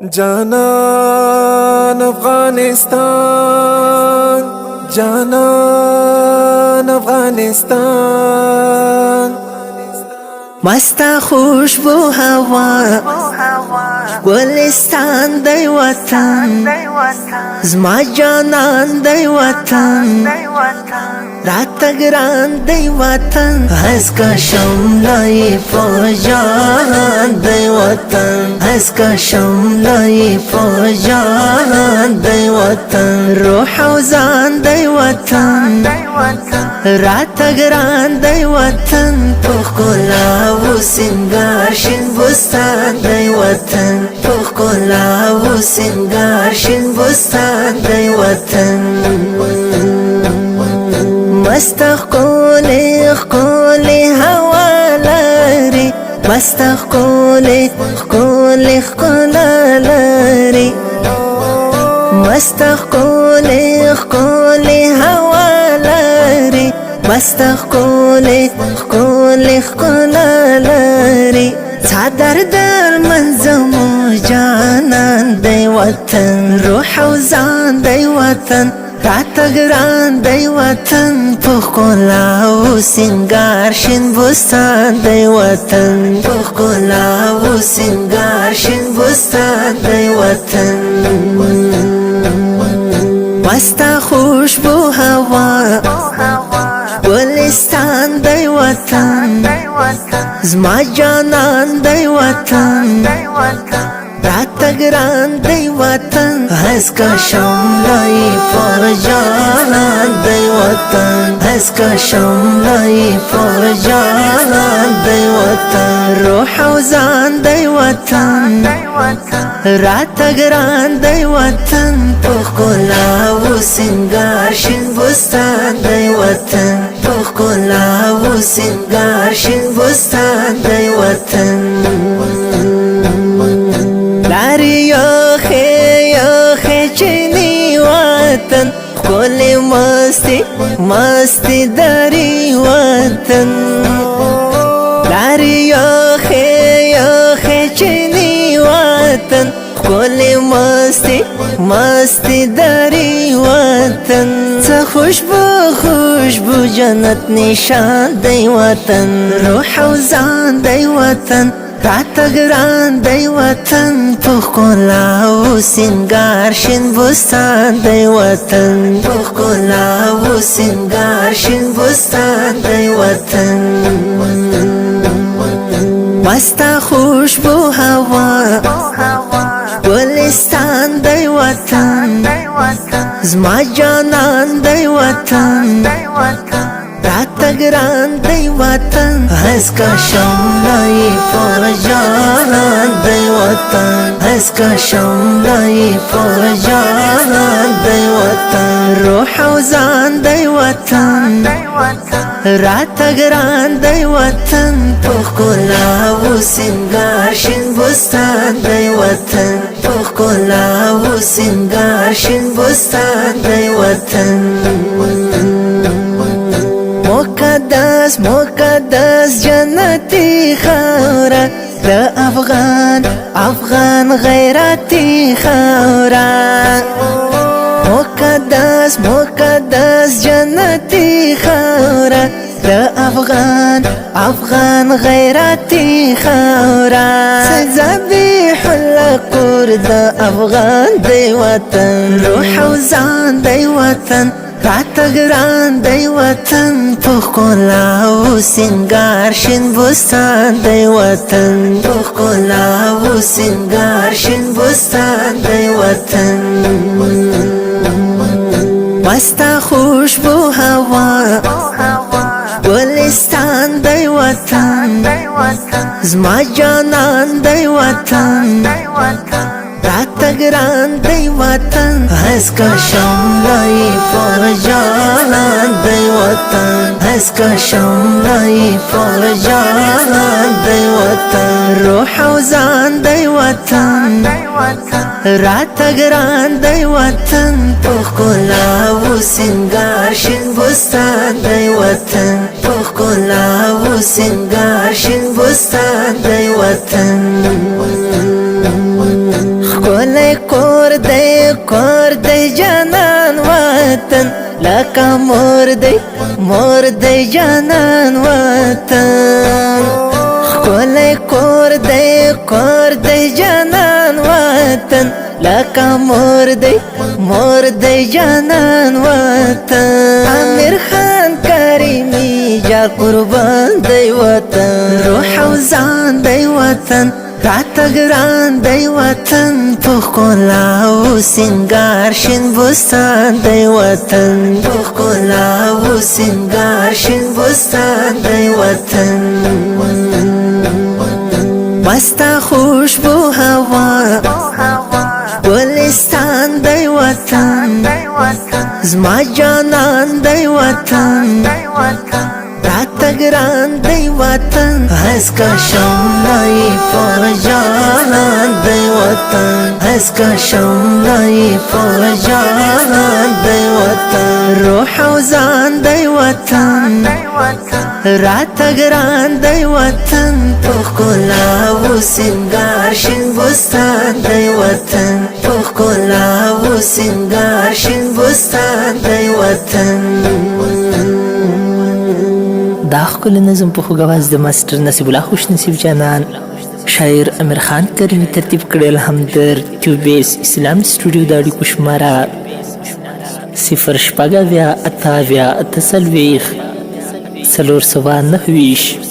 جانان افغانستان، جانان افغانستان. مستا خوشبو هوا گلستان دی وطن، زما جانان دی وطن، راته ګران دی وطن. هسکه شملای په جهان دی وطن، هسکه شملای په جهان دی وطن. روح او ځان دی وطن، راته ګران دی وطن. په ښکلا و سینګار شین بستان دی وطن، په ښکلا و سینګار شین بستان دی وطن. مست ښکلې ښکلې هوا لري، مست ښکلې ښکلې ښکلا لري، مست ښکلې ښکلې هوا لري، مست ښکلې ښکلې ښکلا لري. څادر در منځمو جانان دی وطن، روح او ځان دی وطن، راته ګران دی وطن. په ښکلا او سینګار شین بستان دی وطن، په ښکلا او سینګار شین بستان دی وطن. مستا خوشبو هوا گلستان دی وطن، زما جانان دی وطن، راته ګران دی وطن. هسکه شملای په جهان دی وطن، هسکه شملای په جهان دی وطن. روح او ځان دی وطن، راته ګران دی وطن. په ښکلا او سینګار شین بستان دی وطن، په ښکلا او سینګار شین بستان دی وطن. لاری یخې یخې چینی وطن، ښکلې مستې مستې دری وطن. لاری یخې یخې چینی وطن، ښکلې مستې مستې دری وطن. څه خوشبو خوشبو جنت نشان دی وطن، روح او ځان دی وطن، راته ګران دی وطن. په ښکلا او سینګار شین بستان دی وطن، په ښکلا او سینګار شین بستان دی وطن. مستا خوشبو هوا گلستان دی وطن، زما جانان دی وطن، راته ګران دی وطن. هسکه شملای په جهان دی وطن، هسکه شملای په جهان دی وطن. روح او ځان دی وطن، راته ګران دی وطن. په ښکلا او سینګار شین بستان دی وطن، په ښکلا او سینګار شین بستان دی وطن. مقدس مقدس جنتی خاوره، د افغان افغان غیرتی خاوره. مقدس مقدس جنتی خاوره، د افغان افغان غیرتی خاوره. ذبیح الله کور د افغان دی وطن، روح او ځان دی وطن، راته ګران دی وطن. په ښکلا او سینګار شین بستان دی وطن، په ښکلا او سینګار شین بستان دی وطن. مستا خوشبو هوا گلستان دی وطن، زما جانان دی وطن، راته ګران دی وطن. هسکه شملای په جهان دی وطن، هسکه شملای په جهان دی وطن. روح او ځان دی وطن، راته ګران دی وطن. په ښکلا او سینګار شین بستان دی وطن، په ښکلا او سینګار شین بستان دی وطن. کور دی جانان وطن لکه مور دی جانان وطن ښکلی کور دی جانان وطن لکه مور دی جانان وطن امیر خان کریمی جار قربان دی وطن روح او ځان دی وطن راته ګران دی وطن په ښکلا او سینګار شین بستان دی وطن په ښکلا او سینګار شین بستان دی وطن مستا خوشبو هوا گلستان دی وطن زما جانان دی وطن راته ګران دی وطن هسکه شملای په جهان دی وطن هسکه شملای په جهان دی وطن روح او ځان دی وطن راته ګران دی وطن په ښکلا او سینګار شین بستان دی وطن په ښکلا او سینګار شین بستان دی وطن دا ښکلی نظم په خوږ اواز د ماسټر نصیب الله خوش نصیب جانان شاعر امیر خان کریمي ترتیب کړی الحمدر تیوبیس اسلام سټوډیو د اړیکو شماره 0 شپږ اویا اته اویا اته څلوېښت 429